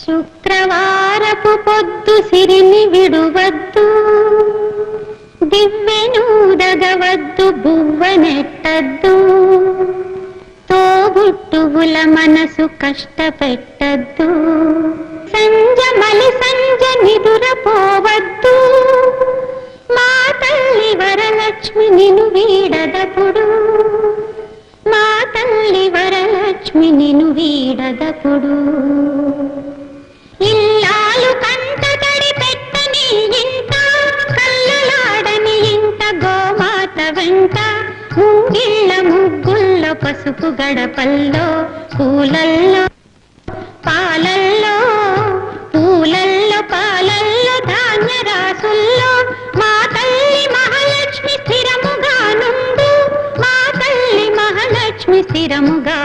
శుక్రవారపు పొద్దు సిరిని విడువద్దు, దివ్వెనూదగవద్దు, బువ్వనెట్టద్దు, తోబుట్టువుల మనసు కష్టపెట్టద్దు, సంజమలి సంజ నిదురపోవద్దు, మా తల్లి వరలక్ష్మి నిను వీడదపుడు, మా తల్లి వరలక్ష్మి నిను వీడదపుడు. ఇల్లాలు కంట తడి పెట్టని ఇంట, కళ్ళలాడని ఇంట, గోమాత వెంట, ముంగిళ్ళ ముగ్గుల్లో, పసుపు గడపల్లో, పూలల్లో పాలల్లో, పూలల్లో పాలల్లో, ధాన్య రాసుల్లో, మా తల్లి మహాలక్ష్మి స్థిరముగా నుండు, మా తల్లి మహాలక్ష్మి స్థిరముగా